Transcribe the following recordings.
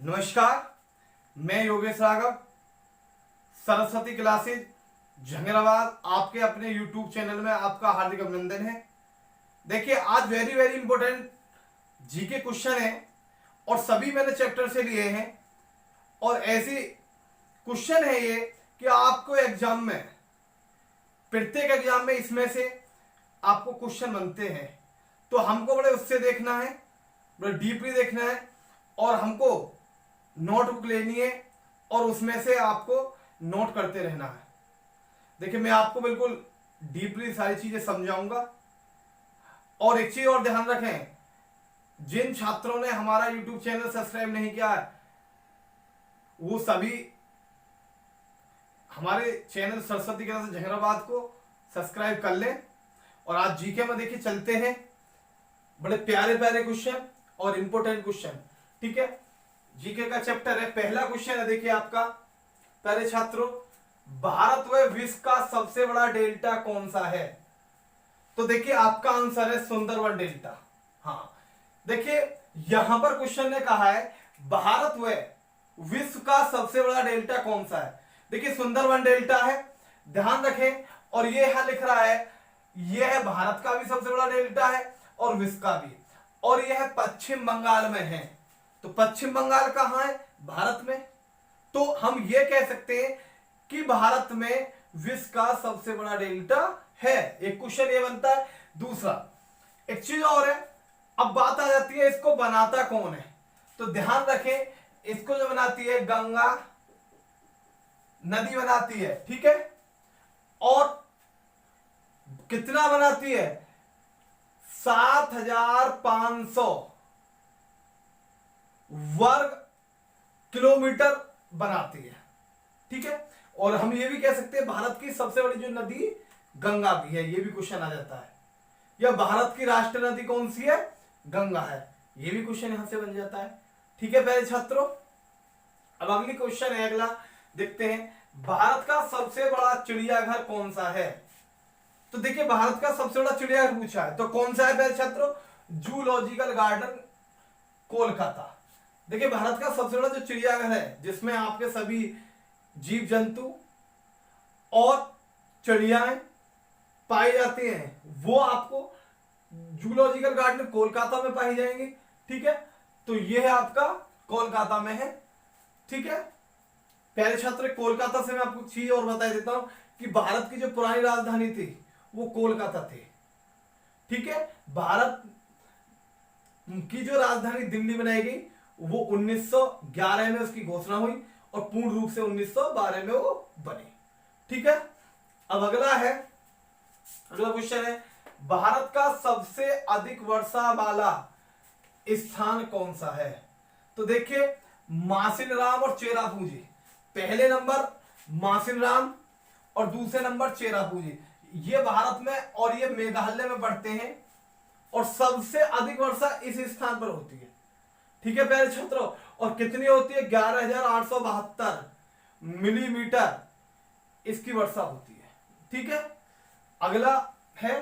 नमस्कार, मैं योगेश राघव, सरस्वती क्लासेज जहांगीराबाद आपके अपने YouTube चैनल में आपका हार्दिक अभिनंदन है। देखिए, आज very very important GK question है और सभी मैंने चैप्टर से लिए हैं और ऐसी क्वेश्चन है ये कि आपको एग्जाम में, प्रत्येक एग्जाम में इसमें से आपको क्वेश्चन बनते हैं, तो हमको बड़े उससे देखना है, बड़े डीपली देखना है और हमको नोटबुक लेनी है और उसमें से आपको नोट करते रहना है। देखिए, मैं आपको बिल्कुल डीपली सारी चीजें समझाऊंगा। और एक चीज और ध्यान रखें, जिन छात्रों ने हमारा YouTube चैनल सब्सक्राइब नहीं किया है वो सभी हमारे चैनल सरस्वती क्लासेज जहांगीराबाद को सब्सक्राइब कर लें। और आज जीके में देखिए चलते हैं, बड़े प्यारे प्यारे क्वेश्चन और इंपॉर्टेंट क्वेश्चन। ठीक है, जीके का चैप्टर है। पहला क्वेश्चन है, देखिए आपका प्यारे छात्रों, भारत व विश्व का सबसे बड़ा डेल्टा कौन सा है? तो देखिए आपका आंसर है सुंदरवन डेल्टा। हाँ, देखिए यहां पर क्वेश्चन ने कहा है भारत व विश्व का सबसे बड़ा डेल्टा कौन सा है। देखिए सुंदरवन डेल्टा है, ध्यान रखें। और ये यहां लिख रहा है, यह है भारत का भी सबसे बड़ा डेल्टा है और विश्व का भी, और यह है पश्चिम बंगाल में है। तो पश्चिम बंगाल कहां है? भारत में। तो हम ये कह सकते हैं कि भारत में विश्व का सबसे बड़ा डेल्टा है। एक क्वेश्चन ये बनता है। दूसरा एक चीज और है, अब बात आ जाती है इसको बनाता कौन है। तो ध्यान रखें, इसको जो बनाती है गंगा नदी बनाती है, ठीक है। और कितना बनाती है? 7500 वर्ग किलोमीटर बनाती है, ठीक है। और हम ये भी कह सकते हैं भारत की सबसे बड़ी जो नदी गंगा भी है, ये भी क्वेश्चन आ जाता है। या भारत की राष्ट्रीय नदी कौन सी है? गंगा है, ये भी क्वेश्चन यहां से बन जाता है। ठीक है प्यारे छात्रों, अब अगली क्वेश्चन है, अगला देखते हैं, भारत का सबसे बड़ा चिड़ियाघर कौन सा है? तो देखिए भारत का सबसे बड़ा चिड़ियाघर पूछा है, तो कौन सा है प्यारे छात्रों? Zoological garden Kolkata. देखिए भारत का सबसे बड़ा जो चिड़ियाघर है जिसमें आपके सभी जीव जंतु और चिड़ियाएं पाई जाती हैं, वो आपको जूलॉजिकल गार्डन कोलकाता में पाई जाएंगी। ठीक है, तो ये है आपका कोलकाता में है। ठीक है प्यारे छात्र, कोलकाता से मैं आपको चीज और बता देता हूं कि भारत की जो पुरानी राजधानी थी वो कोलकाता थी। ठीक है, भारत की जो राजधानी दिल्ली बनाई गई वो 1911 में उसकी घोषणा हुई और पूर्ण रूप से 1912 में वो बनी। ठीक है, अब अगला क्वेश्चन है, भारत का सबसे अधिक वर्षा वाला स्थान कौन सा है? तो देखिए मासिनराम और चेरापूंजी, पहले नंबर मासिनराम और दूसरे नंबर चेरापूंजी, ये भारत में और ये मेघालय में पड़ते हैं और सबसे अधिक वर्षा इस स्थान पर होती है। ठीक है प्यारे छात्रों, और कितनी होती है? 11,872 मिलीमीटर इसकी वर्षा होती है। ठीक है, अगला है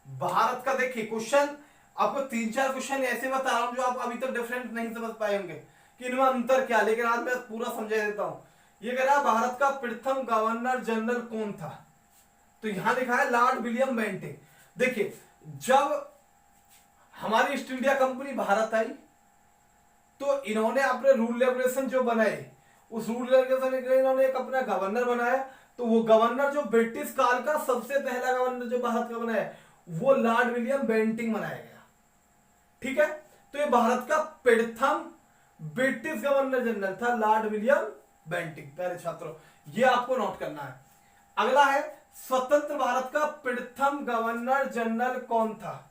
भारत का, देखिए क्वेश्चन आपको 3-4 क्वेश्चन ऐसे बता रहा हूं जो आप अभी तक डिफरेंट नहीं समझ पाए होंगे कि इनमें अंतर क्या, लेकिन आज मैं पूरा समझा देता हूं। ये कह रहा है भारत का प्रथम गवर्नर जनरल कौन था? तो यहां लिखा है लॉर्ड विलियम बेंटिंक। देखिए जब हमारी ईस्ट इंडिया कंपनी भारत आई तो इन्होंने अपने रूल रेगुलेशन जो बनाए, उस रूल रेगुलेशन के लिए इन्होंने एक अपना गवर्नर बनाया। तो वो गवर्नर जो ब्रिटिश काल का सबसे पहला गवर्नर जो भारत का बनाया वो लॉर्ड विलियम बेंटिंक बनाया गया। ठीक है, तो ये भारत का प्रथम ब्रिटिश गवर्नर जनरल था लॉर्ड विलियम बेंटिंक। प्यारे छात्रों, ये आपको नोट करना है। अगला है, स्वतंत्र भारत का प्रथम गवर्नर जनरल कौन था?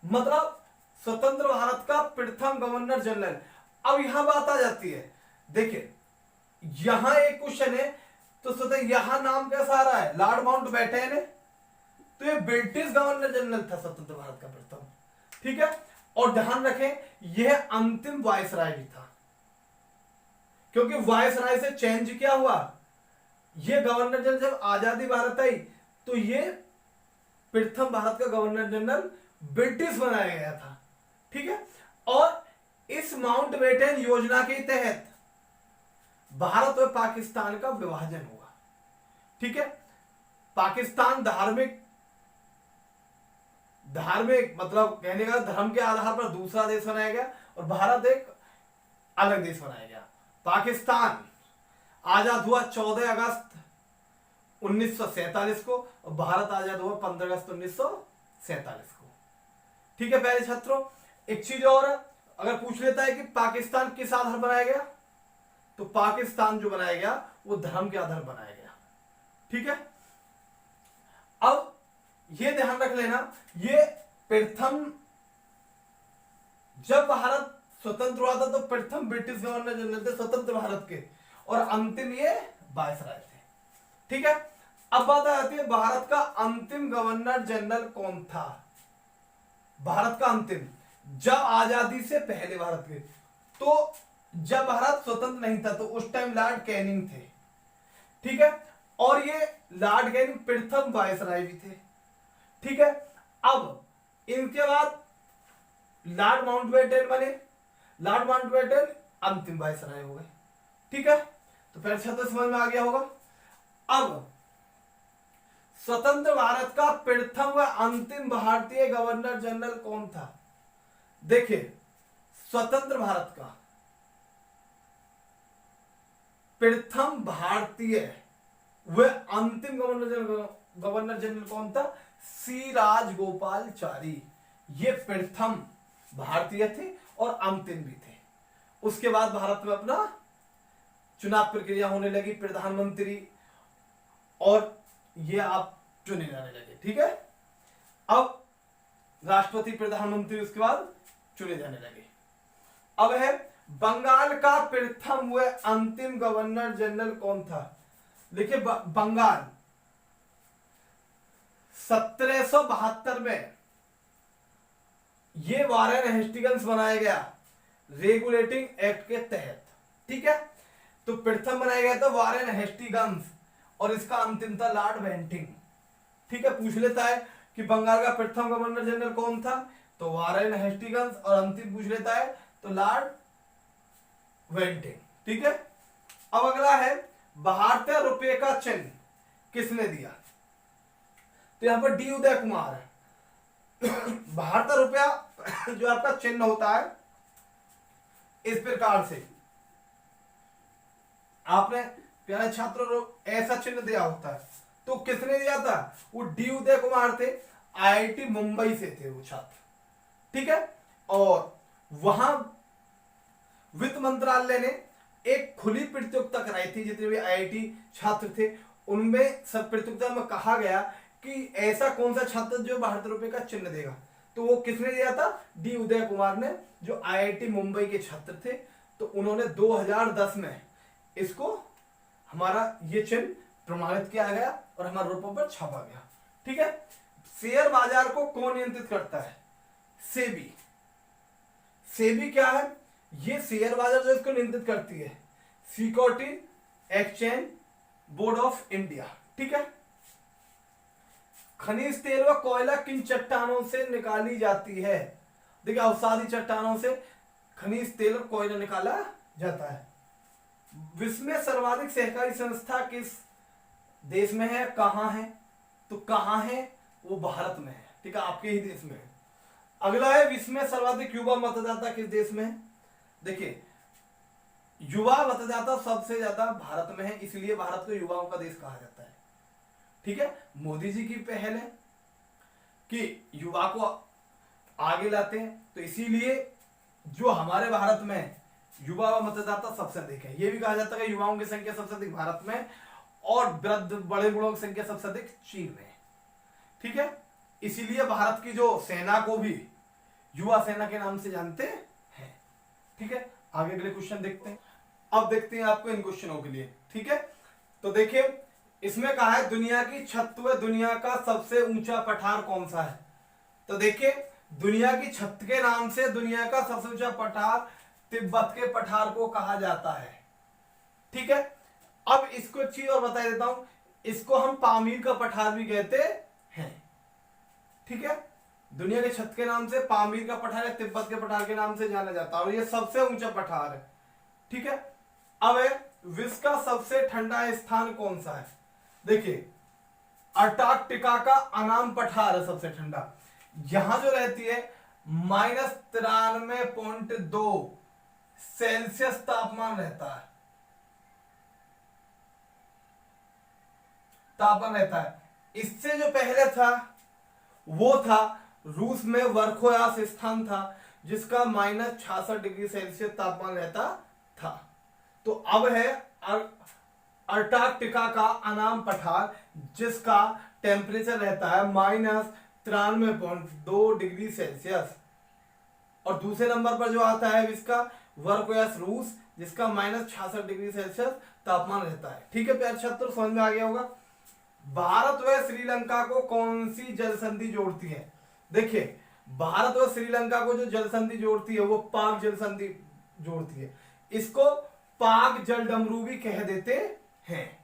मतलब स्वतंत्र भारत का प्रथम गवर्नर जनरल। अब यहां बात आ जाती है, देखिए यहां एक क्वेश्चन है, तो स्वतः यहां नाम कैसा आ रहा है? लॉर्ड माउंटबेटन है, तो ये ब्रिटिश गवर्नर जनरल था स्वतंत्र भारत का प्रथम। ठीक है, और ध्यान रखें यह अंतिम वायसराय भी था, क्योंकि वायसराय से चेंज क्या हुआ, ये गवर्नर जनरल जब आजादी भारत आई तो ये प्रथम भारत का गवर्नर जनरल ब्रिटिश बनाया गया था। ठीक है, और इस माउंटबेटन योजना के तहत भारत और पाकिस्तान का विभाजन हुआ। ठीक है, पाकिस्तान धार्मिक मतलब कहने का धर्म के आधार पर दूसरा देश बनाया गया और भारत एक अलग देश बनाया गया। पाकिस्तान आजाद हुआ 14 अगस्त 1947 को और भारत आजाद हुआ 15 अगस्त 1947 को। ठीक है प्यारे छात्रों, एक चीज और अगर पूछ लेता है कि पाकिस्तान किस आधार बनाया गया, तो पाकिस्तान जो बनाया गया वो धर्म के आधार बनाया गया। ठीक है, अब ये ध्यान रख लेना, ये प्रथम जब भारत स्वतंत्र हुआ था तो प्रथम ब्रिटिश गवर्नर जनरल थे स्वतंत्र भारत के, और अंतिम ये वायसराय थे। ठीक है, अब बात आती है भारत का अंतिम गवर्नर जनरल कौन था। भारत का अंतिम, जब आजादी से पहले भारत के, तो जब भारत स्वतंत्र नहीं था तो उस टाइम लॉर्ड कैनिंग थे। ठीक है, और ये लॉर्ड कैनिंग प्रथम वायसराय भी थे। ठीक है, अब इनके बाद लॉर्ड माउंटबेटन बने, लॉर्ड माउंटबेटन अंतिम वायसराय हो गए। ठीक है, तो फिर अच्छा तो समझ में आ गया होगा। अब स्वतंत्र भारत का प्रथम व अंतिम भारतीय गवर्नर जनरल कौन था। देखिए, स्वतंत्र भारत का प्रथम भारतीय व अंतिम गवर्नर जनरल कौन था, सी राजगोपालचारी। ये प्रथम भारतीय थे और अंतिम भी थे। उसके बाद भारत में अपना चुनाव प्रक्रिया होने लगी, प्रधानमंत्री और ये आप चुने जाने लगे। ठीक है, अब राष्ट्रपति प्रधानमंत्री उसके बाद चुने जाने लगे। अब है बंगाल का प्रथम व अंतिम गवर्नर जनरल कौन था। देखिए बंगाल 1772 में ये वारेन हेस्टिंग्स बनाया गया रेगुलेटिंग एक्ट के तहत। ठीक है, तो प्रथम बनाया गया था वारेन हेस्टिंग्स और इसका अंतिम था लॉर्ड बेंटिंग। ठीक है, पूछ लेता है कि बंगाल का प्रथम गवर्नर जनरल कौन था, तो वारेन हेस्टिंग्स, और अंतिम पूछ लेता है तो लॉर्ड बेंटिंग। ठीक है, अब अगला है भारतीय रुपये का चिन्ह किसने दिया। तो यहां पर डी उदय कुमार है। भारतीय रुपया जो आपका चिन्ह होता है इस प्रकार से, आपने प्यारे छात्रों ऐसा चिन्ह दिया होता है, तो किसने दिया था, वो डी उदय कुमार थे, आईआईटी मुंबई से थे वो छात्र। ठीक है, और वहां वित्त मंत्रालय ने एक खुली प्रतियोगिता कराई थी, जितने भी आईआईटी छात्र थे उनमें सब प्रतियोगिता में कहा गया कि ऐसा कौन सा छात्र जो भारतीय रुपये का चिन्ह देगा, तो वो किसने दिया था, डी उदय कुमार ने, जो आईआईटी मुंबई के छात्र थे। तो उन्होंने 2010 में इसको हमारा ये चिन्ह प्रमाणित किया गया और हमारे रुपयों पर छापा गया। ठीक है, शेयर बाजार को कौन नियंत्रित करता है, सेबी। सेबी क्या है, ये शेयर बाजार जो इसको नियंत्रित करती है, security exchange board of India. ठीक है, खनिज तेल व कोयला किन चट्टानों से निकाली जाती है। देखिए अवसादी चट्टानों से खनिज तेल और कोयला निकाला जाता है। विश्व में सर्वाधिक सहकारी संस्था किस देश में है, कहां है, तो कहां है, वो भारत में है। ठीक है, आपके ही देश में है। अगला है विश्व में सर्वाधिक युवा मतदाता किस देश में है। देखिए युवा मतदाता सबसे ज्यादा भारत में है, इसलिए भारत को युवाओं का देश कहा जाता है। ठीक है, मोदी जी की पहल है कि युवा को आगे लाते हैं, तो इसीलिए जो हमारे भारत में युवा मतदाता सबसे अधिक है। यह भी कहा जाता है कि युवाओं की संख्या सबसे अधिक भारत में और वृद्ध बड़े बूढ़ों की संख्या सबसे अधिक चीन में। ठीक है, इसीलिए भारत की जो सेना को भी युवा सेना के नाम से जानते हैं। ठीक है, आगे अगले क्वेश्चन देखते हैं। अब देखते हैं आपको इन क्वेश्चनों के लिए। ठीक है, तो देखिए इसमें कहा है दुनिया की छत व दुनिया का सबसे ऊंचा पठार कौन सा है। तो देखिए दुनिया की छत के नाम से दुनिया का सबसे ऊंचा पठार तिब्बत के पठार को कहा जाता है। ठीक है, अब इसको एक चीज और बता देता हूं, इसको हम पामीर का पठार भी कहते हैं। ठीक है, दुनिया के छत के नाम से पामीर का पठार या तिब्बत के पठार के नाम से जाना जाता है और ये सबसे ऊंचा पठार है। ठीक है, अब है विश्व का सबसे ठंडा स्थान कौन सा है? देखिए अंटार्कटिका का अनाम पठार है सबसे ठंडा। यहां जो रहती है -93.2 सेल्सियस तापमान रहता है, इससे जो पहले था वो था रूस में वर्खोयास स्थान था जिसका -66 डिग्री सेल्सियस तापमान रहता था। तो अब है अंटार्कटिका का अनाम पठार जिसका टेम्परेचर रहता है -93.2 डिग्री सेल्सियस। और दूसरे नंबर पर जो आता है इसका वर्खोयास रूस जिसका -66 डिग्री सेल्सियस तापमान रहता है। ठीक है प्यारे छात्रों, समझ में आ गया होगा। भारत व श्रीलंका को कौन सी जल संधि जोड़ती है? देखिए भारत व श्रीलंका को जो जल संधि जोड़ती है वो पाक जल संधि जोड़ती है। इसको पाक जल डमरू भी कह देते हैं।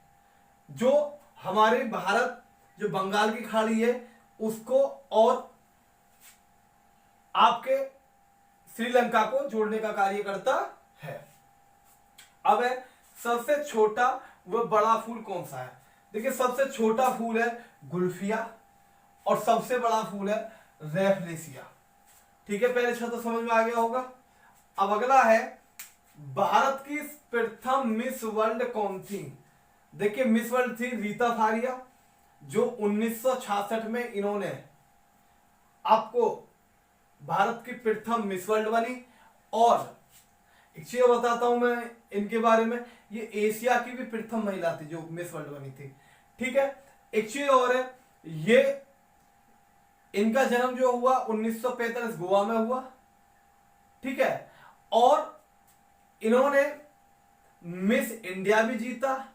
जो हमारे भारत जो बंगाल की खाड़ी है उसको और आपके श्रीलंका को जोड़ने का कार्य करता है। अब है सबसे छोटा व बड़ा फूल कौन सा है? देखिए सबसे छोटा फूल है गुल्फिया और सबसे बड़ा फूल है रेफलेसिया। ठीक है पहले छात्र समझ में आ गया होगा। अब अगला है भारत की प्रथम मिस वर्ल्ड कौन थी? देखिए मिस वर्ल्ड थी रीता फारिया जो 1966 में इन्होंने आपको भारत की प्रथम मिस वर्ल्ड बनी। और एक चीज बताता हूं मैं इनके बारे में, ये एशिया की भी प्रथम महिला थी जो मिस वर्ल्ड बनी थी। ठीक है, एक चीज और है, ये इनका जन्म जो हुआ 1945 गोवा में हुआ। ठीक है, और इन्होंने मिस इंडिया भी जीता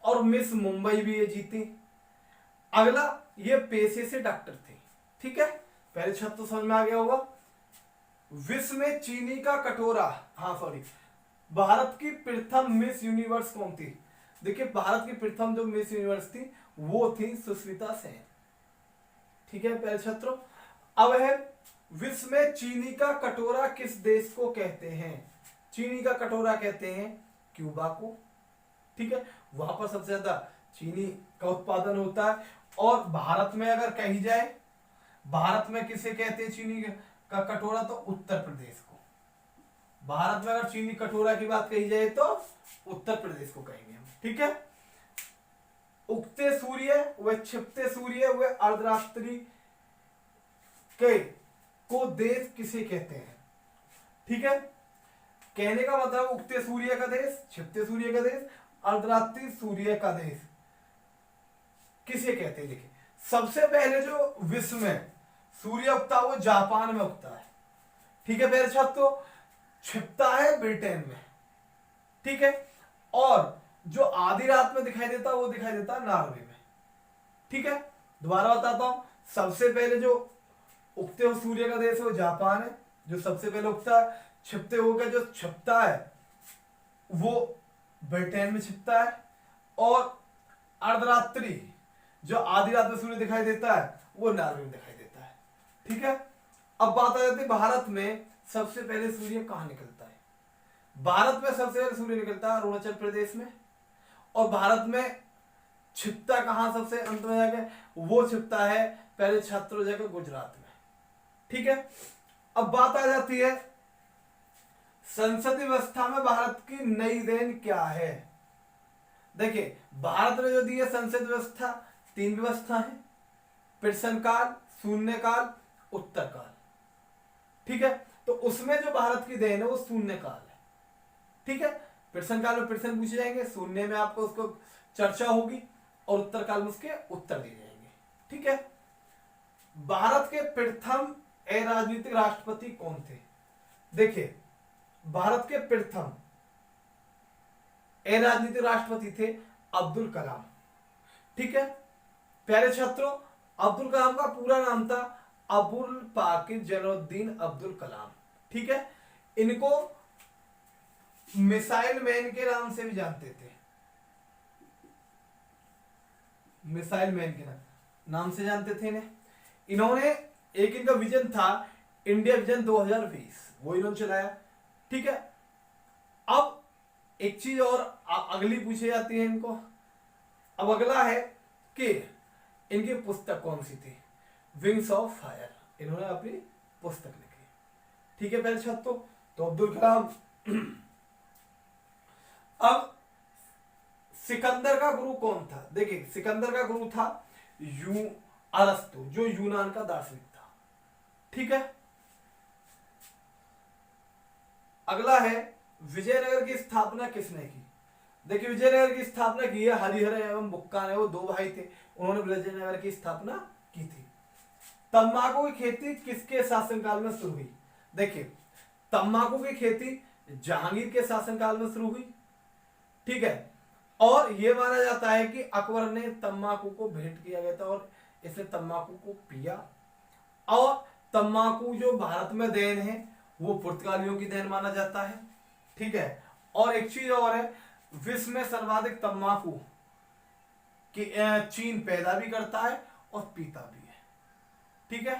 और मिस मुंबई भी ये जीती। अगला ये पेशे से डॉक्टर थे। ठीक है, पहले छत तो समझ में आ गया होगा। विश्व में चीनी का कटोरा, भारत की प्रथम मिस यूनिवर्स कौन थी? देखिए भारत की प्रथम जो मिस यूनिवर्स थी वो थी सुष्मिता सेन। ठीक है पहले छात्रों, अब है विश्व में चीनी का कटोरा किस देश को कहते हैं? चीनी का कटोरा कहते हैं क्यूबा को। ठीक है, वहां पर सबसे ज्यादा चीनी का उत्पादन होता है। और भारत में अगर कही जाए, भारत में किसे कहते हैं चीनी का कटोरा? तो उत्तर प्रदेश को। भारत में अगर चीनी कटोरा की बात कही जाए तो उत्तर प्रदेश को कहेंगे हम। ठीक है, उगते सूर्य व छिपते सूर्य व अर्धरात्रि के को देश किसे कहते हैं? ठीक है, कहने का मतलब उगते सूर्य का देश, छिपते सूर्य का देश, अर्धरात्रि सूर्य का देश किसे कहते हैं? देखिए सबसे पहले जो विश्व में सूर्य उगता है वो जापान में उगता है। ठीक है पहले छात्रों, छिपता है ब्रिटेन में। ठीक है, और जो आधी रात में दिखाई देता है वो दिखाई देता है नॉर्वे में। ठीक है, दोबारा बताता हूं, सबसे पहले जो उगते हुए सूर्य का देश है वो जापान है जो सबसे पहले उगता है। छिपते होकर जो छिपता है वो ब्रिटेन में छिपता है। और अर्धरात्रि जो आधी रात में सूर्य दिखाई देता है वो नॉर्वे में दिखाई देता है। ठीक है, अब बात आ जाती है भारत में सबसे पहले सूर्य कहां निकलता है? भारत में सबसे पहले सूर्य निकलता है अरुणाचल प्रदेश में। और भारत में छिपता कहां सबसे अंत में जाकर? वो छिपता है पहले छात्रों जगह गुजरात में। ठीक है, अब बात आ जाती है संसदीय व्यवस्था में भारत की नई देन क्या है? देखिए भारत ने जो दी है संसद व्यवस्था, 3 व्यवस्था है, प्रश्न काल, शून्य काल, उत्तर काल। ठीक है, तो उसमें जो भारत की देन है वो शून्य काल है। ठीक है, प्रश्न काल में प्रश्न पूछे जाएंगे, शून्य में आपको उसको चर्चा होगी और उत्तर काल में उसके उत्तर दिए जाएंगे। ठीक है, भारत के प्रथम अराजनीतिक राष्ट्रपति कौन थे? देखिए भारत के प्रथम अराजनीतिक राष्ट्रपति थे अब्दुल कलाम। ठीक है प्यारे छात्रों, अब्दुल कलाम का पूरा नाम था अबुल पाकिर जैनुद्दीन अब्दुल कलाम। ठीक है, इनको मिसाइल मैन के नाम से भी जानते थे। मिसाइल मैन के नाम से जानते थे इन्हें। इन्होंने एक इनका विजन था इंडिया विजन 2020, वो इन्होंने चलाया। ठीक है, अब एक चीज और अगली पूछी जाती है इनको। अब अगला है कि इनकी पुस्तक कौन सी थी? विंग्स ऑफ फायर, इन्होंने अपनी पुस्तक लिखी। ठीक है, पहले छत तो अब्दुल कलाम। अब सिकंदर का गुरु कौन था? देखिए, सिकंदर का गुरु था अरस्तु, जो यूनान का दार्शनिक था। ठीक है, अगला है विजयनगर की स्थापना किसने की? देखिए, विजयनगर की स्थापना की है हरिहर एवं बुक्का ने, वो दो भाई थे, उन्होंने विजयनगर की स्थापना की थी। तंबाकू की खेती किसके शासनकाल में शुरू हुई? देखिए, तंबाकू की खेती जहांगीर के शासनकाल में शुरू हुई। ठीक है, और यह माना जाता है कि अकबर ने तंबाकू को भेंट किया गया था और इसने तंबाकू को पिया। और तंबाकू जो भारत में देन है वो पुर्तगालियों की देन माना जाता है। ठीक है, और एक चीज और है, विश्व में सर्वाधिक तंबाकू कि चीन पैदा भी करता है और पीता भी है। ठीक है,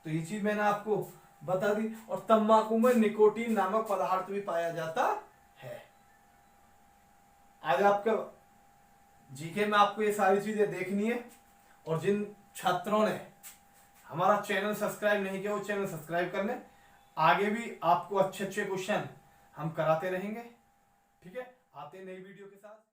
तो ये चीज मैंने आपको बता दी। और तंबाकू में निकोटीन नामक पदार्थ भी पाया जाता है। आज आपका जीके में आपको ये सारी चीजें देखनी है। और जिन छात्रों ने हमारा चैनल सब्सक्राइब नहीं किया वो चैनल सब्सक्राइब कर लें। आगे भी आपको अच्छे अच्छे क्वेश्चन हम कराते रहेंगे। ठीक है, आते हैं नई वीडियो के साथ।